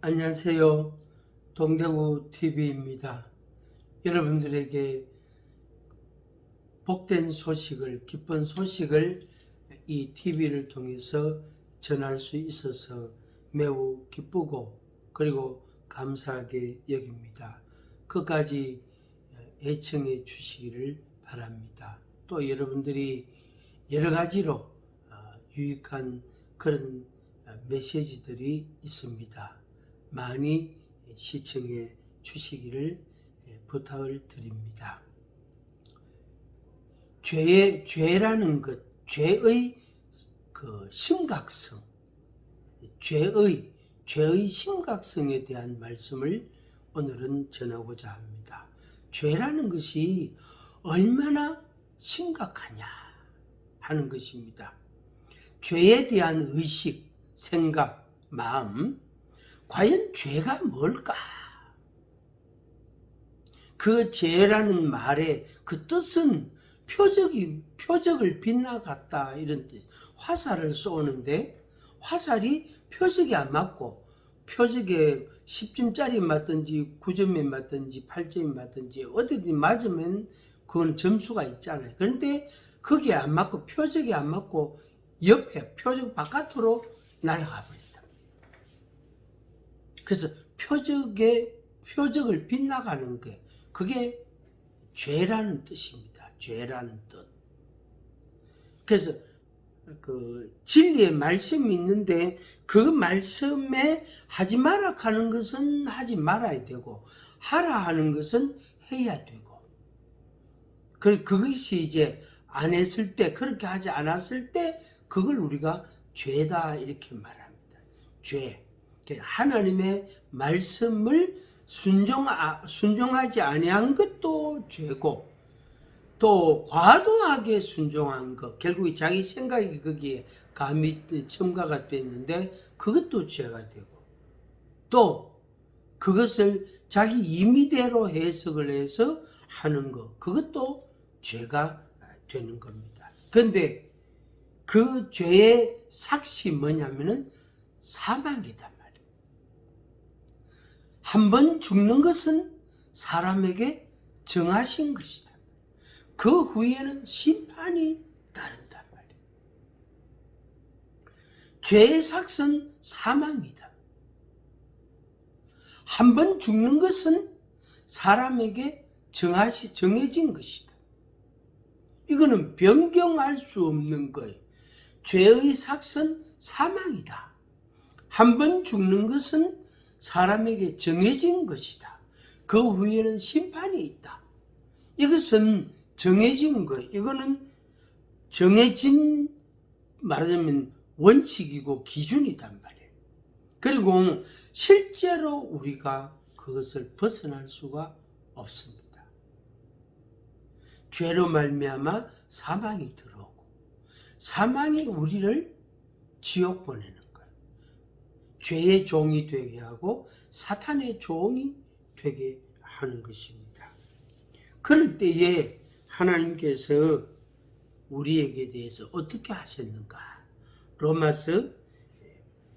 안녕하세요. 동대구 TV입니다. 여러분들에게 복된 소식을, 기쁜 소식을 이 TV를 통해서 전할 수 있어서 매우 기쁘고 그리고 감사하게 여깁니다. 끝까지 애청해 주시기를 바랍니다. 또 여러분들이 여러 가지로 유익한 그런 메시지들이 있습니다. 많이 시청해 주시기를 부탁을 드립니다. 죄라는 것, 죄의 그 심각성, 죄의 심각성에 대한 말씀을 오늘은 전하고자 합니다. 죄라는 것이 얼마나 심각하냐 하는 것입니다. 죄에 대한 의식, 생각, 마음, 과연 죄가 뭘까? 그 죄라는 말의 그 뜻은 표적을 빗나갔다 이런 뜻. 화살을 쏘는데 화살이 표적이 안 맞고 표적에 10점짜리 맞든지 9점에 맞든지 8점에 맞든지 어디든 맞으면 그건 점수가 있잖아요. 그런데 거기에 안 맞고 표적이 안 맞고 옆에 표적 바깥으로 날아가 버린다. 그래서 표적을 빗나가는 게 그게 죄라는 뜻입니다. 죄라는 뜻. 그래서 그 진리의 말씀이 있는데 그 말씀에 하지 마라 하는 것은 하지 말아야 되고 하라 하는 것은 해야 되고 그것이 이제 안 했을 때 그렇게 하지 않았을 때 그걸 우리가 죄다 이렇게 말합니다. 죄. 하나님의 말씀을 순종하지 아니한 것도 죄고 또 과도하게 순종한 것, 결국 자기 생각이 거기에 첨가가 됐는데 그것도 죄가 되고 또 그것을 자기 임의대로 해석을 해서 하는 것, 그것도 죄가 되는 겁니다. 그런데 그 죄의 삭시 뭐냐면은 사망이다. 한 번 죽는 것은 사람에게 정하신 것이다. 그 후에는 심판이 따른단 말이에요. 죄의 삭은 사망이다. 한 번 죽는 것은 사람에게 정해진 것이다. 이거는 변경할 수 없는 거예요. 죄의 삭은 사망이다. 한 번 죽는 것은 사람에게 정해진 것이다. 그 후에는 심판이 있다. 이것은 정해진 거예요. 이거는 정해진 말하자면 원칙이고 기준이단 말이에요. 그리고 실제로 우리가 그것을 벗어날 수가 없습니다. 죄로 말미암아 사망이 들어오고 사망이 우리를 지옥 보내는 죄의 종이 되게 하고 사탄의 종이 되게 하는 것입니다. 그럴 때에 하나님께서 우리에게 대해서 어떻게 하셨는가? 로마서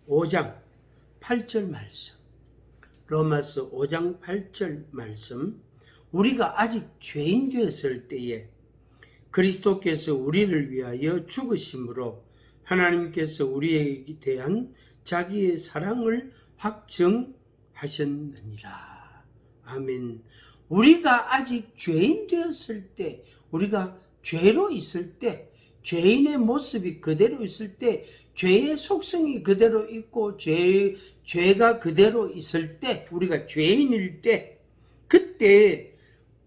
5장 8절 말씀. 로마서 5장 8절 말씀. 우리가 아직 죄인 되었을 때에 그리스도께서 우리를 위하여 죽으심으로 하나님께서 우리에게 대한 자기의 사랑을 확정하셨느니라. 아멘. 우리가 아직 죄인 되었을 때, 우리가 죄로 있을 때, 죄인의 모습이 그대로 있을 때, 죄의 속성이 그대로 있고 죄가 그대로 있을 때, 우리가 죄인일 때, 그때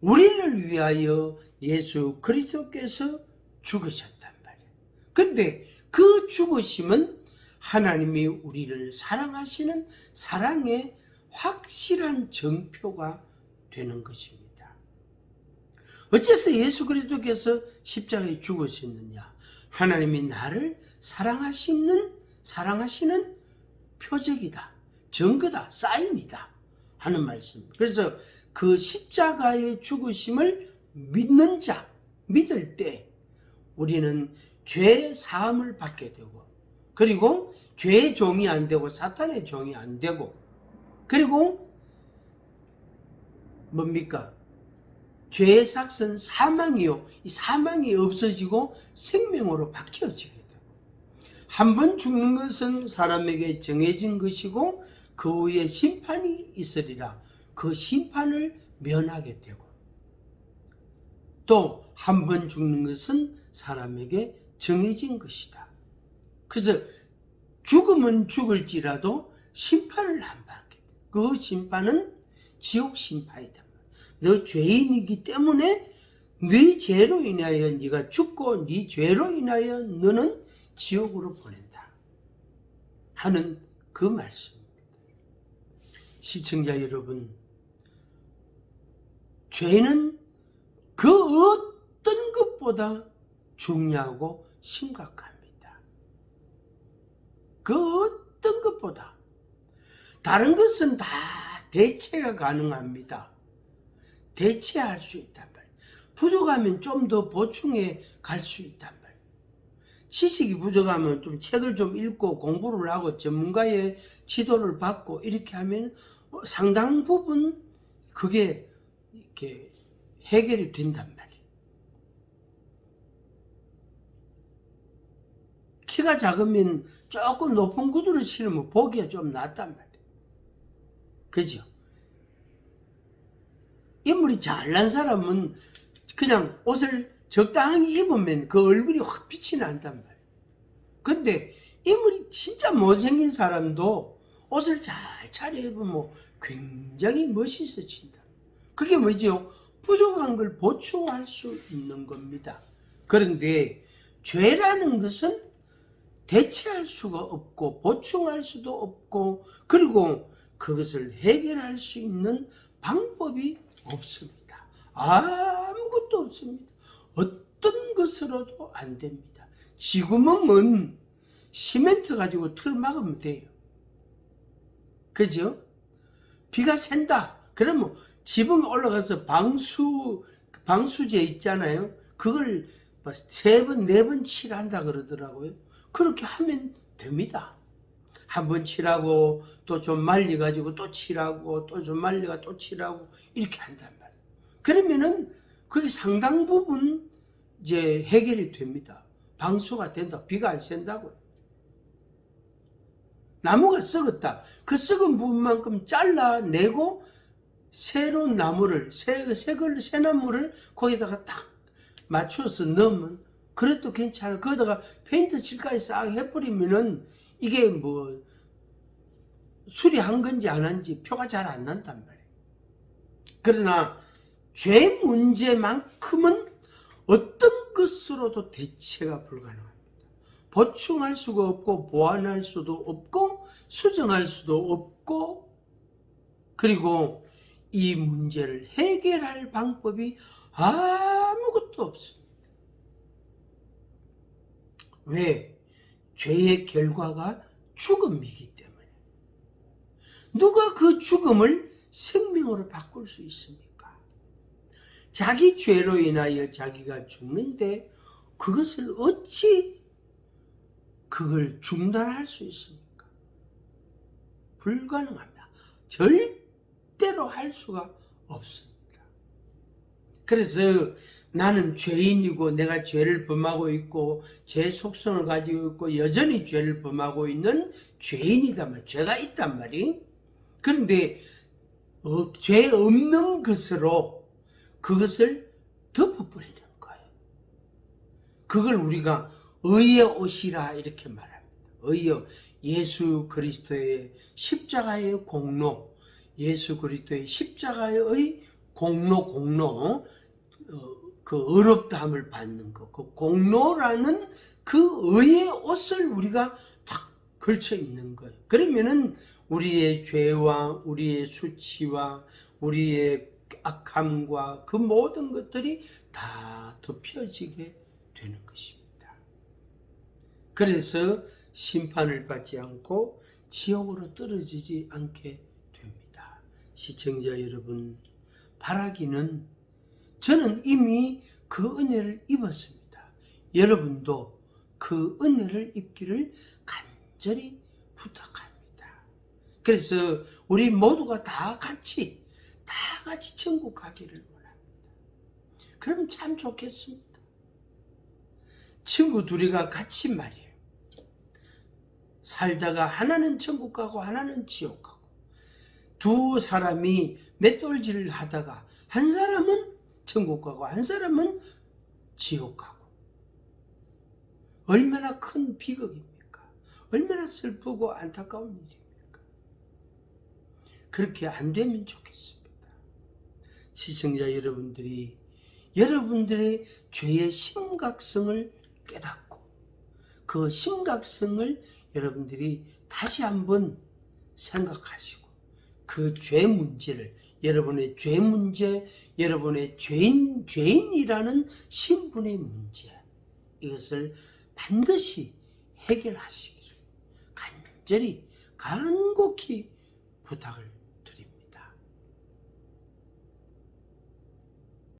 우리를 위하여 예수 그리스도께서 죽으셨단 말이에요. 근데 그 죽으심은 하나님이 우리를 사랑하시는 사랑의 확실한 증표가 되는 것입니다. 어째서 예수 그리스도께서 십자가에 죽으셨느냐? 하나님이 나를 사랑하시는 표적이다, 증거다, 사인이다 하는 말씀. 그래서 그 십자가의 죽으심을 믿는 자, 믿을 때 우리는 죄 사함을 받게 되고 그리고 죄의 종이 안 되고 사탄의 종이 안 되고 그리고 뭡니까? 죄의 삭은 사망이요. 이 사망이 없어지고 생명으로 바뀌어지게 돼요. 한 번 죽는 것은 사람에게 정해진 것이고 그 후에 심판이 있으리라. 그 심판을 면하게 되고, 또 한 번 죽는 것은 사람에게 정해진 것이다. 그래서 죽으면 죽을지라도 심판을 안 받게 돼. 그 심판은 지옥 심판이다. 너 죄인이기 때문에 네 죄로 인하여 네가 죽고 네 죄로 인하여 너는 지옥으로 보낸다 하는 그 말씀입니다. 시청자 여러분, 죄는 그 어떤 것보다 중요하고 심각합니다. 그 어떤 것보다. 다른 것은 다 대체가 가능합니다. 대체할 수 있단 말이에요. 부족하면 좀 더 보충해 갈 수 있단 말이에요. 지식이 부족하면 좀 책을 좀 읽고 공부를 하고 전문가의 지도를 받고 이렇게 하면 상당 부분 그게 이렇게 해결이 된단 말이에요. 키가 작으면 조금 높은 구두를 신으면 보기가 좀 낫단 말이에요. 그죠? 인물이 잘난 사람은 그냥 옷을 적당히 입으면 그 얼굴이 확 빛이 난단 말이에요. 근데 인물이 진짜 못생긴 사람도 옷을 잘 차려입으면 굉장히 멋있어진다. 그게 뭐죠? 부족한 걸 보충할 수 있는 겁니다. 그런데 죄라는 것은 대체할 수가 없고 보충할 수도 없고, 그리고 그것을 해결할 수 있는 방법이 없습니다. 아무것도 없습니다. 어떤 것으로도 안 됩니다. 지구멍은 시멘트 가지고 틀 막으면 돼요. 그죠? 비가 샌다. 그러면 지붕에 올라가서 방수제 있잖아요. 그걸 3번, 4번 칠한다 그러더라고요. 그렇게 하면 됩니다. 한 번 칠하고 또 좀 말려가지고 또 칠하고 또 좀 말려가 또 칠하고 이렇게 한단 말이에요. 그러면은 그게 상당 부분 이제 해결이 됩니다. 방수가 된다. 비가 안 샌다고요. 나무가 썩었다. 그 썩은 부분만큼 잘라내고 새로운 나무를, 새 나무를 거기다가 딱 맞춰서 넣으면 그래도 괜찮아. 거기다가 페인트 칠까지 싹 해버리면은 이게 뭐 수리한 건지 안 한지 표가 잘 안 난단 말이에요. 그러나 죄 문제만큼은 어떤 것으로도 대체가 불가능합니다. 보충할 수가 없고 보완할 수도 없고 수정할 수도 없고, 그리고 이 문제를 해결할 방법이 아무것도 없습니다. 왜? 죄의 결과가 죽음이기 때문에. 누가 그 죽음을 생명으로 바꿀 수 있습니까? 자기 죄로 인하여 자기가 죽는데 그것을 어찌 그걸 중단할 수 있습니까? 불가능합니다. 절대로 할 수가 없습니다. 그래서 나는 죄인이고 내가 죄를 범하고 있고 죄 속성을 가지고 있고 여전히 죄를 범하고 있는 죄인이다. 죄가 있단 말이. 그런데 죄 없는 것으로 그것을 덮어버리는 거예요. 그걸 우리가 의의 옷이라 이렇게 말합니다. 의의, 예수 그리스도의 십자가의 공로, 예수 그리스도의 십자가의 공로, 그 의롭다함을 받는 것, 그 공로라는 그 의의 옷을 우리가 딱 걸쳐 입는 거예요. 그러면은 우리의 죄와 우리의 수치와 우리의 악함과 그 모든 것들이 다 덮여지게 되는 것입니다. 그래서 심판을 받지 않고 지옥으로 떨어지지 않게 됩니다. 시청자 여러분, 바라기는 저는 이미 그 은혜를 입었습니다. 여러분도 그 은혜를 입기를 간절히 부탁합니다. 그래서 우리 모두가 다 같이 천국 가기를 원합니다. 그럼 참 좋겠습니다. 친구 둘이가 같이 말이에요. 살다가 하나는 천국 가고 하나는 지옥 가고, 두 사람이 맷돌질을 하다가 한 사람은 천국 가고 한 사람은 지옥 가고, 얼마나 큰 비극입니까? 얼마나 슬프고 안타까운 일입니까? 그렇게 안 되면 좋겠습니다. 시청자 여러분들이 여러분들의 죄의 심각성을 깨닫고 그 심각성을 여러분들이 다시 한번 생각하시고, 그 죄 문제를, 여러분의 죄 문제, 여러분의 죄인이라는 신분의 문제, 이것을 반드시 해결하시기를 간절히 간곡히 부탁을